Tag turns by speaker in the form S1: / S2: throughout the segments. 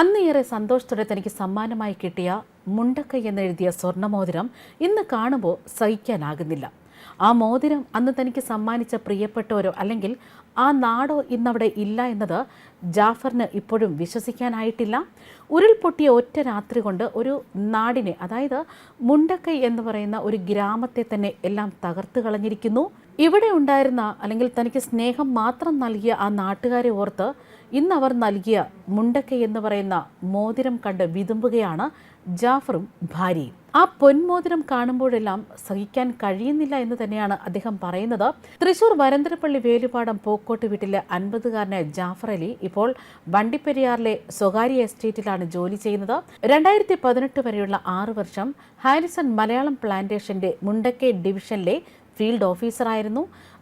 S1: അന്നേറെ സന്തോഷത്തോടെ തനിക്ക് സമ്മാനമായി കിട്ടിയ മുണ്ടക്കൈ എന്നെഴുതിയ സ്വർണ്ണമോതിരം ഇന്ന് കാണുമ്പോൾ സഹിക്കാനാകുന്നില്ല. ആ മോതിരം അന്ന് തനിക്ക് സമ്മാനിച്ച പ്രിയപ്പെട്ടവരോ അല്ലെങ്കിൽ ആ നാടോ ഇന്നവിടെ ഇല്ല എന്നത് ജാഫറിന് ഇപ്പോഴും വിശ്വസിക്കാനായിട്ടില്ല. ഉരുൾപൊട്ടിയ ഒറ്റ രാത്രി കൊണ്ട് ഒരു നാടിനെ, അതായത് മുണ്ടക്കൈ എന്ന് പറയുന്ന ഒരു ഗ്രാമത്തെ തന്നെ എല്ലാം തകർത്ത് കളഞ്ഞിരിക്കുന്നു. ഇവിടെ ഉണ്ടായിരുന്ന അല്ലെങ്കിൽ തനിക്ക് സ്നേഹം മാത്രം നൽകിയ ആ നാട്ടുകാരെ ഓർത്ത് ഇന്നവർ നൽകിയ മുണ്ടക്കൈ എന്ന് പറയുന്ന മോതിരം കണ്ട് വിതുമ്പുകയാണ് ജാഫറും ഭാര്യയും. ആ പൊന്മോതിരം കാണുമ്പോഴെല്ലാം സഹിക്കാൻ കഴിയുന്നില്ല എന്ന് തന്നെയാണ് അദ്ദേഹം പറയുന്നത്. തൃശൂർ വരന്തരപ്പള്ളി വേലുപാടം പോക്കോട്ട് വീട്ടിലെ 50-കാരനായ ജാഫർ അലി ഇപ്പോൾ വണ്ടിപ്പെരിയാറിലെ സ്വകാര്യ എസ്റ്റേറ്റിലാണ് ജോലി ചെയ്യുന്നത്. 2018 വരെയുള്ള 6 വർഷം ഹാരിസൺ മലയാളം പ്ലാന്റേഷന്റെ മുണ്ടക്കൈ ഡിവിഷനിലെ ഫീൽഡ് ഓഫീസറായിരുന്നു.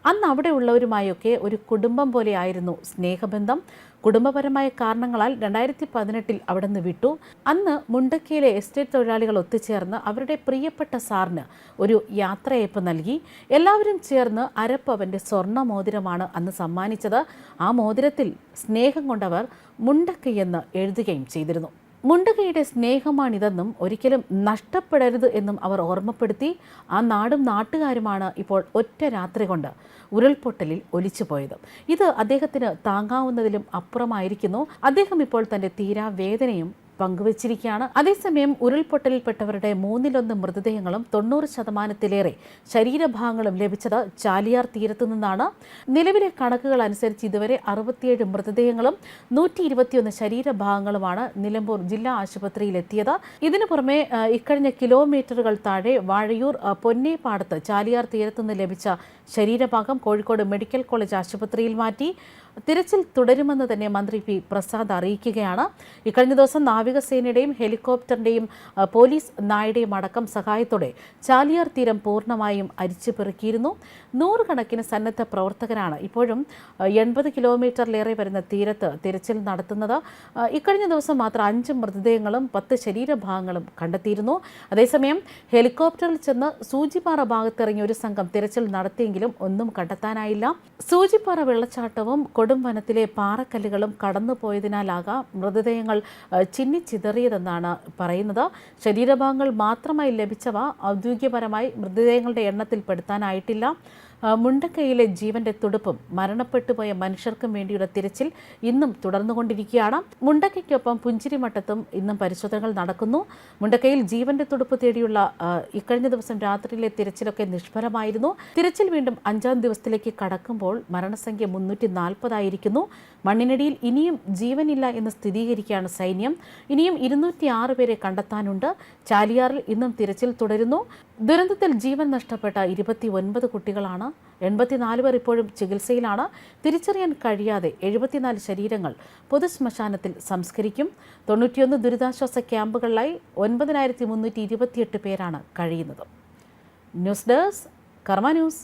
S1: അന്ന് അവിടെ ഉള്ളവരുമായൊക്കെ ഒരു കുടുംബം പോലെ ആയിരുന്നു സ്നേഹബന്ധം. കുടുംബപരമായ കാരണങ്ങളാൽ 2018 അവിടെ നിന്ന് വിട്ടു. അന്ന് മുണ്ടക്കയിലെ എസ്റ്റേറ്റ് തൊഴിലാളികൾ ഒത്തുചേർന്ന് അവരുടെ പ്രിയപ്പെട്ട സാറിന് ഒരു യാത്രയയപ്പ് നൽകി. എല്ലാവരും ചേർന്ന് അരപ്പവൻ്റെ സ്വർണ്ണ മോതിരമാണ് അന്ന് സമ്മാനിച്ചത്. ആ മോതിരത്തിൽ സ്നേഹം കൊണ്ടവർ മുണ്ടക്കൈ എന്ന് എഴുതുകയും ചെയ്തിരുന്നു. മുണ്ടക്കൈയുടെ സ്നേഹമാണിതെന്നും ഒരിക്കലും നഷ്ടപ്പെടരുത് എന്നും അവർ ഓർമ്മപ്പെടുത്തി. ആ നാടും നാട്ടുകാരുമാണ് ഇപ്പോൾ ഒറ്റ രാത്രി കൊണ്ട് ഉരുൾപൊട്ടലിൽ ഒലിച്ചുപോയത്. ഇത് അദ്ദേഹത്തിന് താങ്ങാവുന്നതിലും അപ്പുറമായിരിക്കുന്നു. അദ്ദേഹം ഇപ്പോൾ തൻ്റെ തീരാവേദനയും പങ്കുവച്ചിരിക്കുകയാണ്. അതേസമയം ഉരുൾപൊട്ടലിൽപ്പെട്ടവരുടെ 1/3 മൃതദേഹങ്ങളും 90% ശരീരഭാഗങ്ങളും ലഭിച്ചത് ചാലിയാർ തീരത്തു നിന്നാണ്. നിലവിലെ കണക്കുകൾ അനുസരിച്ച് ഇതുവരെ 67 മൃതദേഹങ്ങളും 121 ശരീരഭാഗങ്ങളുമാണ് നിലമ്പൂർ ജില്ലാ ആശുപത്രിയിലെത്തിയത്. ഇതിനു പുറമെ ഇക്കഴിഞ്ഞ കിലോമീറ്ററുകൾ താഴെ വാഴയൂർ പൊന്നേപ്പാടത്ത് ചാലിയാർ തീരത്തുനിന്ന് ലഭിച്ച ശരീരഭാഗം കോഴിക്കോട് മെഡിക്കൽ കോളേജ് ആശുപത്രിയിൽ മാറ്റി. തിരച്ചിൽ തുടരുമെന്ന് തന്നെ മന്ത്രി പി പ്രസാദ് അറിയിക്കുകയാണ്. ഇക്കഴിഞ്ഞ ദിവസം നാവികസേനയുടെയും ഹെലികോപ്റ്ററിൻ്റെയും പോലീസ് നായയുടെയും അടക്കം സഹായത്തോടെ ചാലിയാർ തീരം പൂർണ്ണമായും അരിച്ചുപെറുക്കിയിരുന്നു. 100 കണക്കിന് സന്നദ്ധ പ്രവർത്തകരാണ് ഇപ്പോഴും 80 കിലോമീറ്ററിലേറെ വരുന്ന തീരത്ത് തിരച്ചിൽ നടത്തുന്നത്. ഇക്കഴിഞ്ഞ ദിവസം മാത്രം 5 മൃതദേഹങ്ങളും 10 ശരീരഭാഗങ്ങളും കണ്ടെത്തിയിരുന്നു. അതേസമയം ഹെലികോപ്റ്ററിൽ ചെന്ന് സൂചിപ്പാറ ഭാഗത്തിറങ്ങിയ ഒരു സംഘം തിരച്ചിൽ നടത്തിയെങ്കിലും ഒന്നും കണ്ടെത്താനായില്ല. സൂചിപ്പാറ വെള്ളച്ചാട്ടവും കൊടും വനത്തിലെ പാറക്കല്ലുകളും കടന്നുപോയതിനാലാകാം മൃതദേഹങ്ങൾ ചിന്നിച്ചിതറിയതെന്നാണ് പറയുന്നത്. ശരീരഭാഗങ്ങൾ മാത്രമായി ലഭിച്ചവ ഔദ്യോഗികപരമായി മൃതദേഹങ്ങളുടെ എണ്ണത്തിൽ പെടുത്താനായിട്ടില്ല. മുണ്ടക്കൈയിലെ ജീവന്റെ തുടുപ്പും മരണപ്പെട്ടുപോയ മനുഷ്യർക്കും വേണ്ടിയുള്ള തിരച്ചിൽ ഇന്നും തുടർന്നുകൊണ്ടിരിക്കുകയാണ്. മുണ്ടക്കൈക്കൊപ്പം പുഞ്ചിരിമട്ടത്തും ഇന്നും പരിശോധനകൾ നടക്കുന്നു. മുണ്ടക്കൈയിൽ ജീവന്റെ തുടുപ്പ് തേടിയുള്ള ഇക്കഴിഞ്ഞ ദിവസം രാത്രിയിലെ തിരച്ചിലൊക്കെ നിഷ്ഫലമായിരുന്നു. തിരച്ചിൽ വീണ്ടും 5ാം ദിവസത്തിലേക്ക് കടക്കുമ്പോൾ മരണസംഖ്യ 340 ആയിരിക്കുന്നു. മണ്ണിനടിയിൽ ഇനിയും ജീവനില്ല എന്ന് സ്ഥിരീകരിക്കുകയാണ് സൈന്യം. ഇനിയും 206 പേരെ കണ്ടെത്താനുണ്ട്. ചാലിയാറിൽ ഇന്നും തിരച്ചിൽ തുടരുന്നു. ദുരന്തത്തിൽ ജീവൻ നഷ്ടപ്പെട്ട 29 കുട്ടികളാണ്. 84 പേർ ഇപ്പോഴും ചികിത്സയിലാണ്. തിരിച്ചറിയാൻ കഴിയാതെ 74 ശരീരങ്ങൾ പൊതുശ്മശാനത്തിൽ സംസ്കരിക്കും. 91 ദുരിതാശ്വാസ ക്യാമ്പുകളിലായി 9328 പേരാണ് കഴിയുന്നത്. ന്യൂസ് ഡെസ്ക് കർമ്മ ന്യൂസ്.